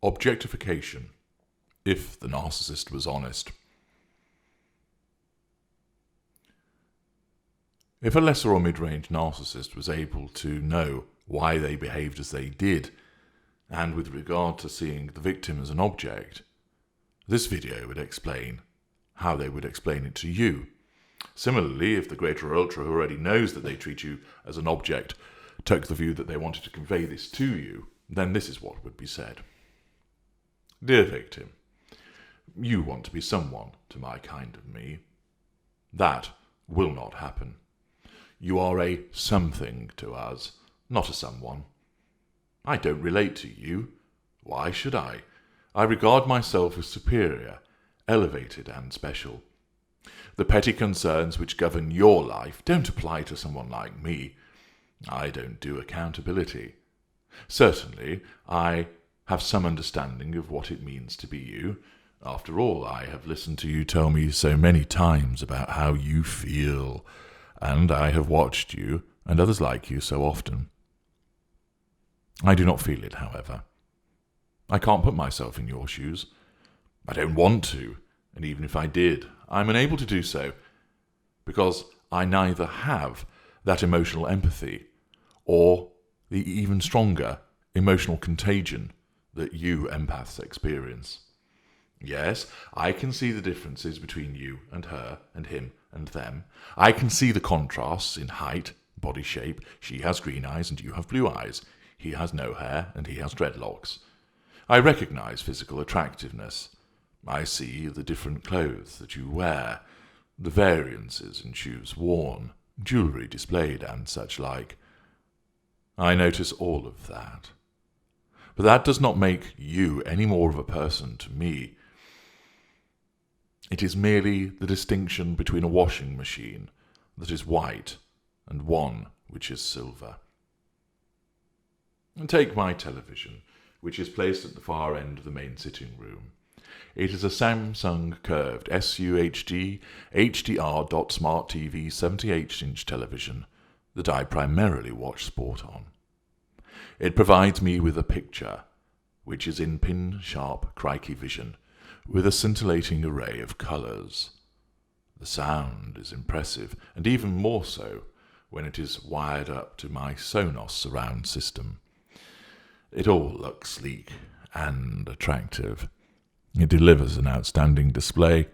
Objectification, if the narcissist was honest. If a lesser or mid-range narcissist was able to know why they behaved as they did, and with regard to seeing the victim as an object, this video would explain how they would explain it to you. Similarly, if the greater or ultra who already knows that they treat you as an object took the view that they wanted to convey this to you, then this is what would be said. Dear victim, you want to be someone to my kind of me. That will not happen. You are a something to us, not a someone. I don't relate to you. Why should I? I regard myself as superior, elevated and special. The petty concerns which govern your life don't apply to someone like me. I don't do accountability. Certainly, I have some understanding of what it means to be you. After all, I have listened to you tell me so many times about how you feel, and I have watched you and others like you so often. I do not feel it, however. I can't put myself in your shoes. I don't want to, and even if I did, I'm unable to do so, because I neither have that emotional empathy or the even stronger emotional contagion that you empaths experience. Yes, I can see the differences between you and her and him and them. I can see the contrasts in height, body shape. She has green eyes and you have blue eyes. He has no hair and he has dreadlocks. I recognize physical attractiveness. I see the different clothes that you wear, the variances in shoes worn, jewellery displayed, and such like. I notice all of that. But that does not make you any more of a person to me. It is merely the distinction between a washing machine that is white and one which is silver. And take my television, which is placed at the far end of the main sitting room. It is a Samsung curved SUHD HDR.Smart TV 78-inch television that I primarily watch sport on. It provides me with a picture, which is in pin-sharp crikey vision, with a scintillating array of colours. The sound is impressive, and even more so when it is wired up to my Sonos surround system. It all looks sleek and attractive. It delivers an outstanding display,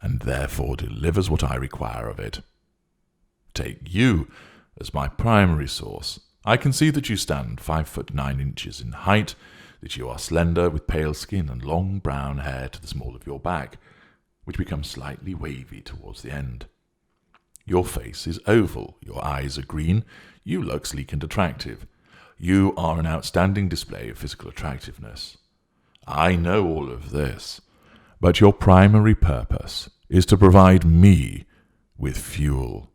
and therefore delivers what I require of it. Take you as my primary source. I can see that you stand 5'9" in height, that you are slender with pale skin and long brown hair to the small of your back, which becomes slightly wavy towards the end. Your face is oval, your eyes are green, you look sleek and attractive. You are an outstanding display of physical attractiveness. I know all of this, but your primary purpose is to provide me with fuel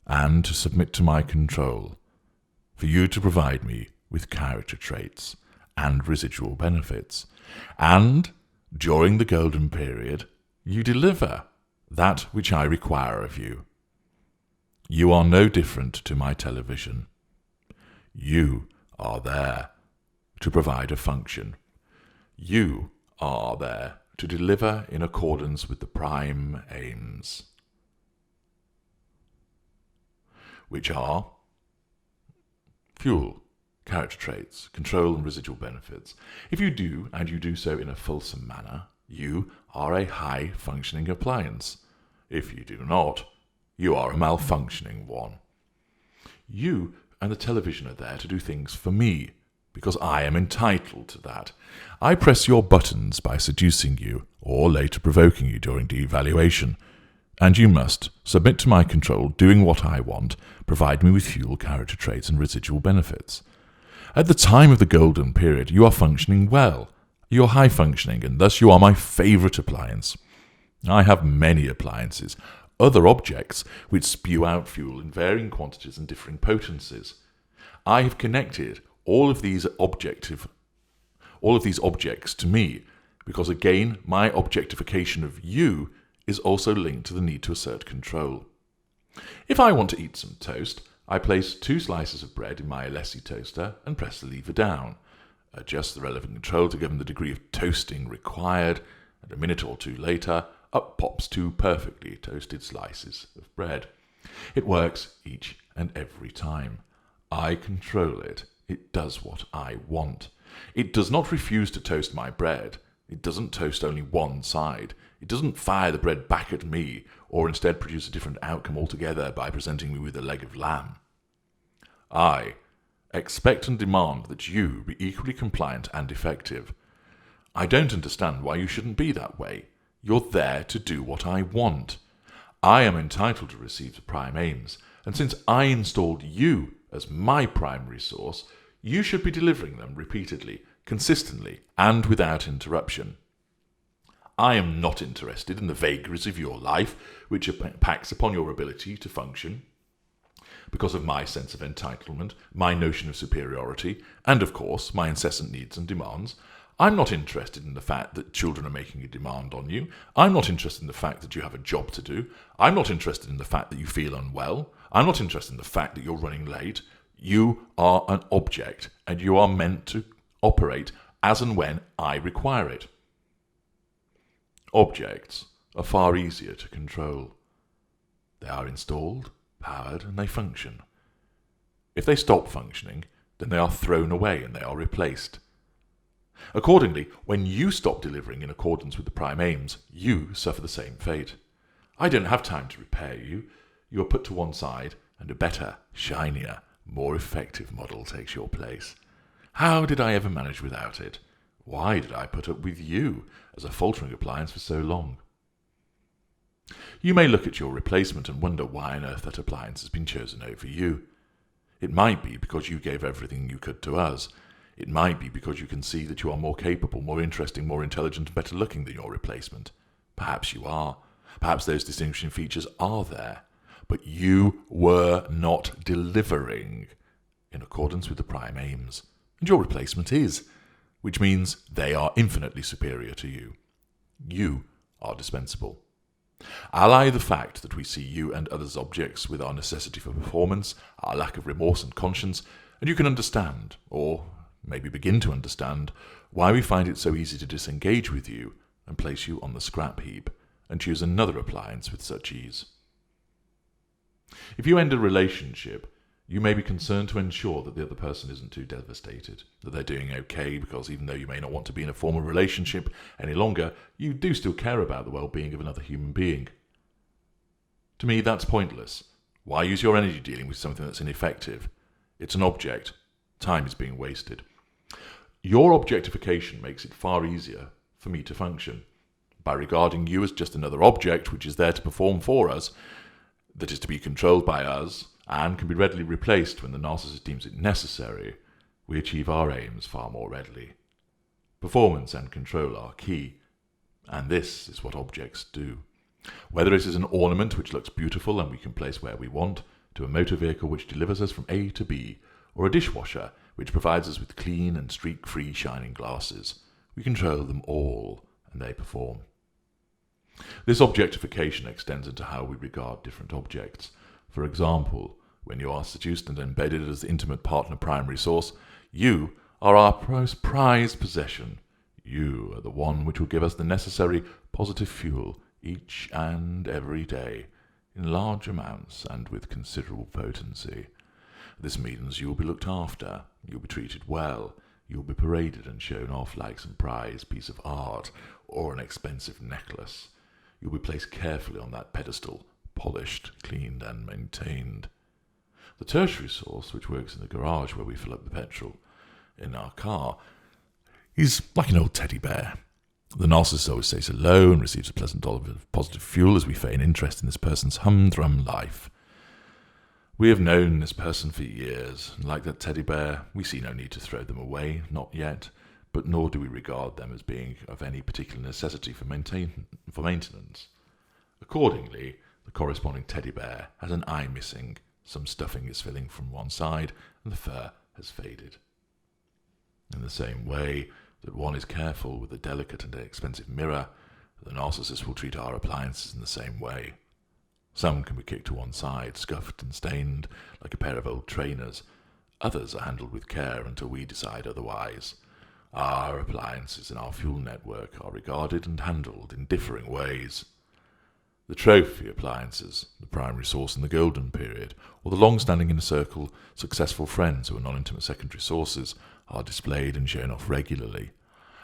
and to submit to my control, for you to provide me with character traits and residual benefits. And during the golden period, you deliver that which I require of you. You are no different to my television. You are there to provide a function. You are there to deliver in accordance with the prime aims, which are fuel, character traits, control and residual benefits. If you do, and you do so in a fulsome manner, you are a high-functioning appliance. If you do not, you are a malfunctioning one. You and the television are there to do things for me, because I am entitled to that. I press your buttons by seducing you, or later provoking you during devaluation, and you must submit to my control, doing what I want, provide me with fuel, character traits, and residual benefits. At the time of the golden period, you are functioning well. You are high-functioning, and thus you are my favourite appliance. I have many appliances, other objects which spew out fuel in varying quantities and differing potencies. I have connected all of these objects to me, because again, my objectification of you is also linked to the need to assert control. If I want to eat some toast, I place 2 slices of bread in my Alessi toaster and press the lever down. adjust the relevant control to give them the degree of toasting required, and a minute or two later, up pops 2 perfectly toasted slices of bread. It works each and every time. I control it. It does what I want. It does not refuse to toast my bread. It doesn't toast only one side. It doesn't fire the bread back at me, or instead produce a different outcome altogether by presenting me with a leg of lamb. I expect and demand that you be equally compliant and effective. I don't understand why you shouldn't be that way. You're there to do what I want. I am entitled to receive the prime aims, and since I installed you as my primary source, you should be delivering them repeatedly, consistently, and without interruption. I am not interested in the vagaries of your life, which impacts upon your ability to function, because of my sense of entitlement, my notion of superiority, and, of course, my incessant needs and demands. I'm not interested in the fact that children are making a demand on you. I'm not interested in the fact that you have a job to do. I'm not interested in the fact that you feel unwell. I'm not interested in the fact that you're running late. You are an object, and you are meant to operate as and when I require it. Objects are far easier to control. They are installed, powered, and they function. If they stop functioning, then they are thrown away and they are replaced. Accordingly, when you stop delivering in accordance with the prime aims, you suffer the same fate. I don't have time to repair you. You are put to one side, and a better, shinier, more effective model takes your place. How did I ever manage without it? Why did I put up with you as a faltering appliance for so long? You may look at your replacement and wonder why on earth that appliance has been chosen over you. It might be because you gave everything you could to us. It might be because you can see that you are more capable, more interesting, more intelligent, and better looking than your replacement. Perhaps you are. Perhaps those distinguishing features are there. But you were not delivering in accordance with the prime aims. And your replacement is, which means they are infinitely superior to you. You are dispensable. Ally the fact that we see you and others objects with our necessity for performance, our lack of remorse and conscience, and you can understand, or maybe begin to understand, why we find it so easy to disengage with you and place you on the scrap heap and choose another appliance with such ease. If you end a relationship, you may be concerned to ensure that the other person isn't too devastated, that they're doing okay, because even though you may not want to be in a formal relationship any longer, you do still care about the well-being of another human being. To me, that's pointless. Why use your energy dealing with something that's ineffective? It's an object. Time is being wasted. Your objectification makes it far easier for me to function. By regarding you as just another object which is there to perform for us, that is to be controlled by us, and can be readily replaced when the narcissist deems it necessary, we achieve our aims far more readily. Performance and control are key, and this is what objects do. Whether it is an ornament which looks beautiful and we can place where we want, to a motor vehicle which delivers us from A to B, or a dishwasher which provides us with clean and streak-free shining glasses, we control them all, and they perform. This objectification extends into how we regard different objects. For example, when you are seduced and embedded as the intimate partner primary source, you are our most prized possession. You are the one which will give us the necessary positive fuel each and every day, in large amounts and with considerable potency. This means you will be looked after, you will be treated well, you will be paraded and shown off like some prized piece of art or an expensive necklace. You will be placed carefully on that pedestal, polished, cleaned, and maintained. The tertiary source, which works in the garage where we fill up the petrol in our car, is like an old teddy bear. The narcissist always stays hello and receives a pleasant dollop of positive fuel as we feign interest in this person's humdrum life. We have known this person for years, and like that teddy bear, we see no need to throw them away, not yet, but nor do we regard them as being of any particular necessity for maintenance. Accordingly, the corresponding teddy bear has an eye missing, some stuffing is filling from one side, and the fur has faded. In the same way that one is careful with a delicate and expensive mirror, the narcissist will treat our appliances in the same way. Some can be kicked to one side, scuffed and stained, like a pair of old trainers. Others are handled with care until we decide otherwise. Our appliances in our fuel network are regarded and handled in differing ways. The trophy appliances, the primary source in the golden period, or the long-standing inner circle successful friends who are non-intimate secondary sources, are displayed and shown off regularly.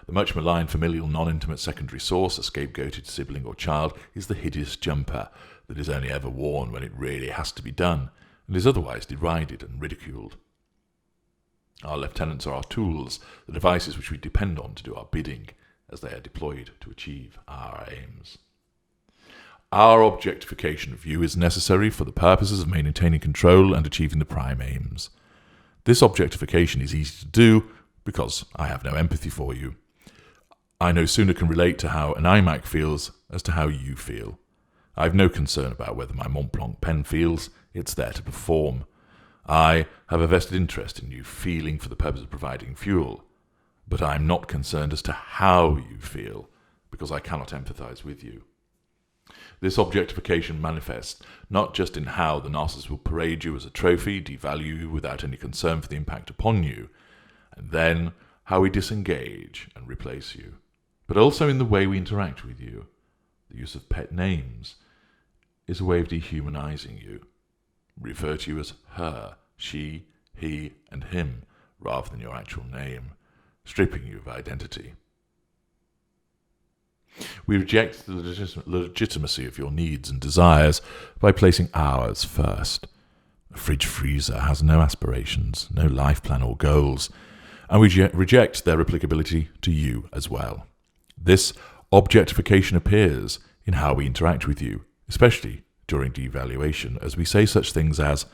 The much maligned familial non-intimate secondary source, a scapegoated sibling or child, is the hideous jumper that is only ever worn when it really has to be done, and is otherwise derided and ridiculed. Our lieutenants are our tools, the devices which we depend on to do our bidding, as they are deployed to achieve our aims. Our objectification view is necessary for the purposes of maintaining control and achieving the prime aims. This objectification is easy to do because I have no empathy for you. I no sooner can relate to how an iMac feels as to how you feel. I have no concern about whether my Montblanc pen feels, it's there to perform. I have a vested interest in you feeling for the purpose of providing fuel, but I am not concerned as to how you feel because I cannot empathize with you. This objectification manifests not just in how the narcissist will parade you as a trophy, devalue you without any concern for the impact upon you, and then how we disengage and replace you, but also in the way we interact with you. The use of pet names is a way of dehumanizing you. Refer to you as her, she, he, and him, rather than your actual name, stripping you of identity. We reject the legitimacy of your needs and desires by placing ours first. A fridge freezer has no aspirations, no life plan or goals, and we reject their applicability to you as well. This objectification appears in how we interact with you, especially during devaluation, as we say such things as,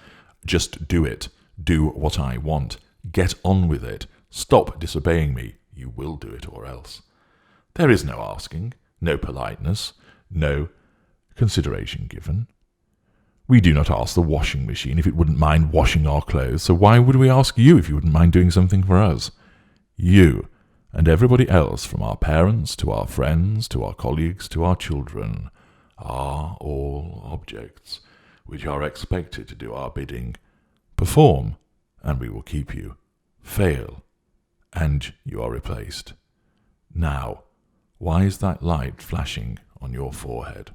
just do it, do what I want, get on with it, stop disobeying me, you will do it or else. There is no asking, no politeness, no consideration given. We do not ask the washing machine if it wouldn't mind washing our clothes, so why would we ask you if you wouldn't mind doing something for us? You and everybody else, from our parents to our friends to our colleagues to our children, are all objects which are expected to do our bidding. Perform, and we will keep you. Fail, and you are replaced. Now, why is that light flashing on your forehead?